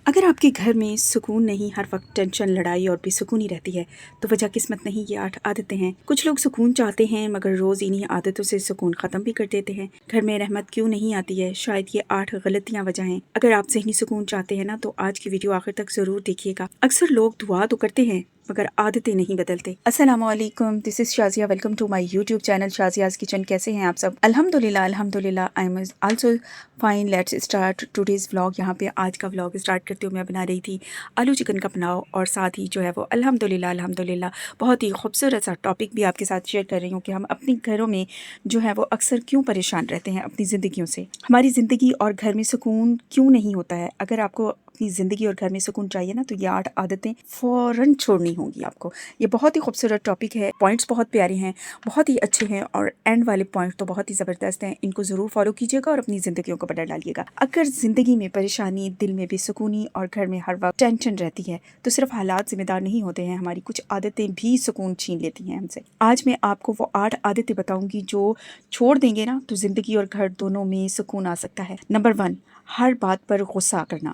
अगर आपके घर में सुकून नहीं, हर वक्त टेंशन, लड़ाई और बेसुकूनी रहती है, तो वजह किस्मत नहीं, ये 8 आदतें हैं। कुछ लोग सुकून चाहते हैं मगर रोज़ इन्हीं आदतों से सुकून ख़त्म भी कर देते हैं। घर में रहमत क्यों नहीं आती है? शायद ये 8 गलतियाँ वजह हैं। अगर आप ज़हनी सुकून चाहते हैं ना, तो आज की वीडियो आखिर तक ज़रूर देखिएगा। अक्सर लोग दुआ तो करते हैं मगर आदतें नहीं बदलते। अस्सलामुअलैकुम, this is Shazia. Welcome to my YouTube channel Shazia's kitchen. कैसे हैं आप सब? अल्हम्दुलिल्लाह अल्हम्दुलिल्लाह, I am also fine. Let's start today's vlog. यहाँ पे आज का व्लॉग स्टार्ट करते हुए मैं बना रही थी आलू चिकन का पुलाव, और साथ ही जो है वो अल्हम्दुलिल्लाह अल्हम्दुलिल्लाह बहुत ही खूबसूरत सा टॉपिक भी आपके साथ शेयर कर रही हूँ कि हम अपने घरों में जो है वो अक्सर क्यों परेशान रहते हैं अपनी ज़िंदगियों से। हमारी ज़िंदगी और घर में सुकून क्यों नहीं होता है? अगर आपको अपनी ज़िंदगी और घर में सुकून चाहिए ना, तो ये 8 आदतें फ़ौरन छोड़नी होंगी आपको। ये बहुत ही खूबसूरत टॉपिक है, पॉइंट्स बहुत प्यारे हैं, बहुत ही अच्छे हैं, और एंड वाले पॉइंट तो बहुत ही ज़बरदस्त हैं। इनको ज़रूर फॉलो कीजिएगा और अपनी ज़िंदगियों को बदल डालिएगा। अगर ज़िंदगी में परेशानी, दिल में बेसुकूनी और घर में हर वक्त टेंशन रहती है, तो सिर्फ हालात ज़िम्मेदार नहीं होते हैं, हमारी कुछ आदतें भी सुकून छीन लेती हैं हमसे। आज मैं आपको वो 8 आदतें बताऊंगी जो छोड़ देंगे ना, तो ज़िंदगी और घर दोनों में सुकून आ सकता है। नंबर 1, हर बात पर गुस्सा करना।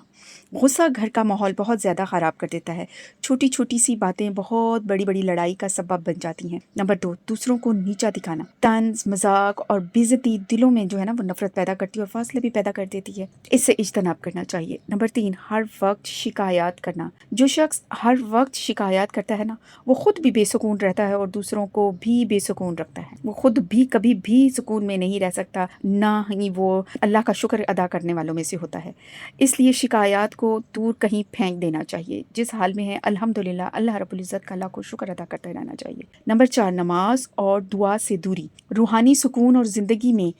गुस्सा घर का माहौल बहुत ज़्यादा ख़राब कर देता है। छोटी छोटी सी बातें बहुत बड़ी बड़ी लड़ाई का सबब बन जाती हैं। नंबर 2, दूसरों को नीचा दिखाना। तंज, मजाक और बेइज्जती दिलों में जो है ना वो नफरत पैदा करती है और फासले भी पैदा कर देती है। इससे इज्तनाब करना चाहिए। नंबर 3, हर वक्त शिकायत करना। जो शख्स हर वक्त शिकायत करता है ना, वो खुद भी बेसुकून रहता है और दूसरों को भी बेसुकून रखता है। वो खुद भी कभी भी सुकून में नहीं रह सकता, ना ही वो अल्लाह का शुक्र अदा करने वालों में से होता है। इसलिए शिकायत को दूर कहीं फेंक देना चाहिए। जिस हाल में है अल्हम्दुलिल्लाह, अल्लाह रब्बुल इज़्ज़त का लाखों शुक्र अदा करते रहना चाहिए। नंबर 4, नमाज और दुआ से दूरी। रूहानी सुकून और ज़िंदगी में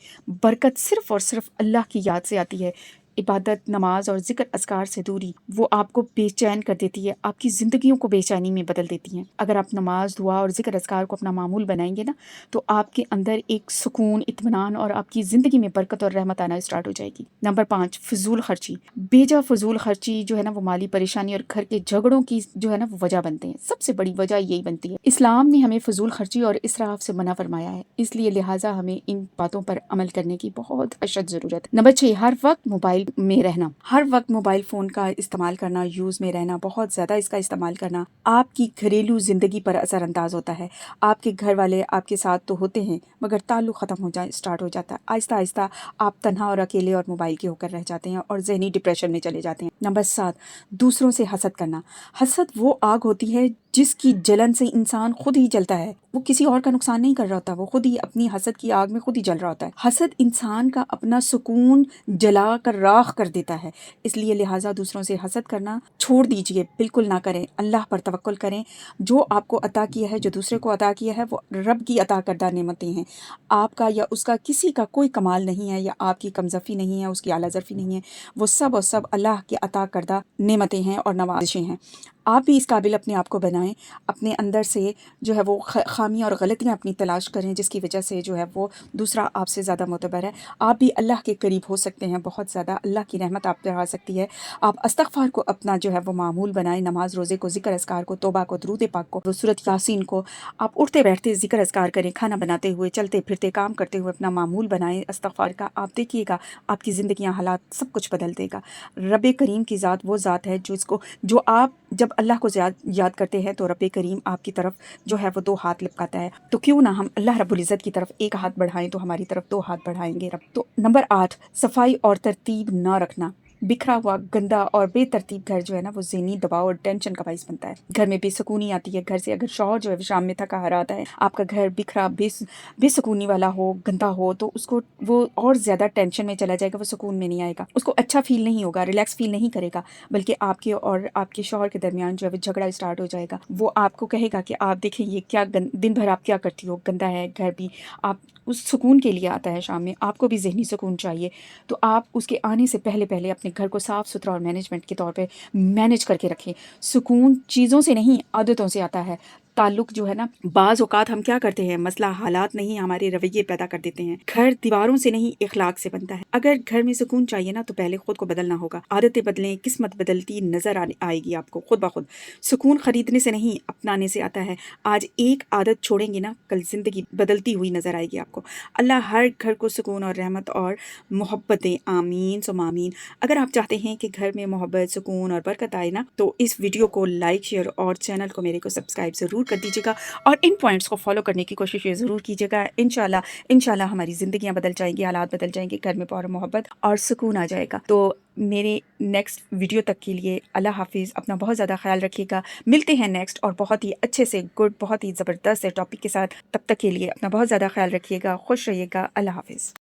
बरकत सिर्फ़ और सिर्फ अल्लाह की याद से आती है। इबादत, नमाज और ज़िक्र अस्कार से दूरी वो आपको बेचैन कर देती है, आपकी ज़िंदगियों को बेचैनी में बदल देती हैं। अगर आप नमाज, दुआ और ज़िक्र अस्कार को अपना मामूल बनाएंगे ना, तो आपके अंदर एक सुकून, इत्मीनान और आपकी ज़िंदगी में बरकत और रहमत आना स्टार्ट हो जाएगी। नंबर 5, फजूल खर्ची। बेजा फजूल खर्ची जो है ना वो माली परेशानी और घर के झगड़ों की जो है ना वो वजह बनते हैं। सबसे बड़ी वजह यही बनती है। इस्लाम ने हमें फजूल खर्ची और इसराफ से मना फरमाया है, इसलिए लिहाजा हमें इन बातों पर अमल करने की बहुत अशद ज़रूरत है। नंबर 6, हर वक्त मोबाइल में रहना। हर वक्त मोबाइल फ़ोन का इस्तेमाल करना, यूज़ में रहना, बहुत ज़्यादा इसका इस्तेमाल करना आपकी घरेलू ज़िंदगी पर असरअंदाज होता है। आपके घर वाले आपके साथ तो होते हैं मगर ताल्लुक़ ख़त्म हो जाए स्टार्ट हो जाता है। आहिस्ता आहिस्ता आप तन्हा और अकेले और मोबाइल के होकर रह जाते हैं और ज़हनी डिप्रेशन में चले जाते हैं। नंबर 7, दूसरों से हसद करना। हसद वो आग होती है जिसकी जलन से इंसान खुद ही जलता है। वो किसी और का नुकसान नहीं कर रहा होता, वो खुद ही अपनी हसद की आग में खुद ही जल रहा होता है। हसद इंसान का अपना सुकून जला कर राख कर देता है। इसलिए लिहाजा दूसरों से हसद करना छोड़ दीजिए, बिल्कुल ना करें। अल्लाह पर तवक्कुल करें। जो आपको अता किया है, जो दूसरे को अता किया है, वो रब की अता करदा नेमतें हैं। आपका या उसका किसी का कोई कमाल नहीं है, या आपकी कमज़फ़ी नहीं है, उसकी आला ज़रफ़ी नहीं है। वो सब और सब अल्लाह के अता करदा नेमतें हैं और नवाज़िशें हैं। आप भी इस काबिल अपने आप को बनाएं। अपने अंदर से जो है वो खामियाँ और गलतियाँ अपनी तलाश करें, जिसकी वजह से जो है वो दूसरा आपसे ज़्यादा मोतबर है। आप भी अल्लाह के करीब हो सकते हैं, बहुत ज़्यादा अल्लाह की रहमत आप पर आ सकती है। आप इस्तग़फ़ार को अपना जो है वो मामूल बनाएं। नमाज, रोज़े को, ज़िक्र अस्कार को, तौबा को, दुरूद पाक को, सूरत यासीन को आप उठते बैठते ज़िक्र अस्कार करें। खाना बनाते हुए, चलते फिरते, काम करते हुए अपना मामूल बनाएं इस्तग़फ़ार का। आप देखिएगा आपकी ज़िंदगियाँ, हालात सब कुछ बदल देगा। रब करीम की ज़ात वो ज़ात है जो आप जब अल्लाह को याद करते हैं तो रब करीम आपकी तरफ जो है वो 2 हाथ लपकाता है। तो क्यों ना हम अल्लाह रब्बुल इज़्ज़त की तरफ 1 हाथ बढ़ाएं, तो हमारी तरफ 2 हाथ बढ़ाएंगे रब। तो नंबर 8, सफाई और तरतीब ना रखना। बिखरा हुआ, गंदा और बेतरतीब घर जो है ना वो ज़हनी दबाव और टेंशन का बाइस बनता है। घर में बेसुकूनी आती है। घर से अगर शौहर जो है शाम में थका हारा आता है, आपका घर बिखरा बेसुकूनी वाला हो, गंदा हो, तो उसको वो और ज़्यादा टेंशन में चला जाएगा, वो सुकून में नहीं आएगा, उसको अच्छा फील नहीं होगा, रिलैक्स फील नहीं करेगा, बल्कि आपके और आपके शौहर के दरमियान जो है वो झगड़ा स्टार्ट हो जाएगा। वो आपको कहेगा कि आप देखें ये क्या दिन भर आप क्या करती हो, गंदा है घर भी। आप उस सुकून के लिए आता है शाम में, आपको भी ज़हनी सुकून चाहिए, तो आप उसके आने से पहले पहले अपने घर को साफ़ सुथरा और मैनेजमेंट के तौर पे मैनेज करके रखें। सुकून चीज़ों से नहीं, आदतों से आता है। ताल्लुक जो है ना, बाज़ औक़ात हम क्या करते हैं, मसला हालात नहीं हमारे रवैये पैदा कर देते हैं। घर दीवारों से नहीं इखलाक से बनता है। अगर घर में सुकून चाहिए ना तो पहले खुद को बदलना होगा। आदतें बदलें, किस्मत बदलती नजर आएगी आपको खुद ब खुद। सुकून खरीदने से नहीं अपनाने से आता है। आज एक आदत छोड़ेंगे ना, कल जिंदगी बदलती हुई नजर आएगी आपको। अल्लाह हर घर को सुकून और रहमत और मोहब्बत दे, आमीन सुम आमीन। अगर आप चाहते हैं कि घर में मोहब्बत, सुकून और बरकत आए ना, तो इस वीडियो को लाइक, शेयर और चैनल को मेरे को सब्सक्राइब ज़रूर कर दीजिएगा और इन पॉइंट्स को फॉलो करने की कोशिश ज़रूर कीजिएगा। इंशाल्लाह हमारी ज़िंदगियाँ बदल जाएंगी, हालात बदल जाएंगे, घर में प्यार, मोहब्बत और सुकून आ जाएगा। तो मेरे नेक्स्ट वीडियो तक के लिए अल्लाह हाफिज़। अपना बहुत ज़्यादा ख्याल रखिएगा। मिलते हैं नेक्स्ट और बहुत ही अच्छे से गुड, बहुत ही ज़बरदस्त से टॉपिक के साथ। तब तक के लिए अपना बहुत ज़्यादा ख्याल रखिएगा, खुश रहिएगा। अल्लाह हाफिज़।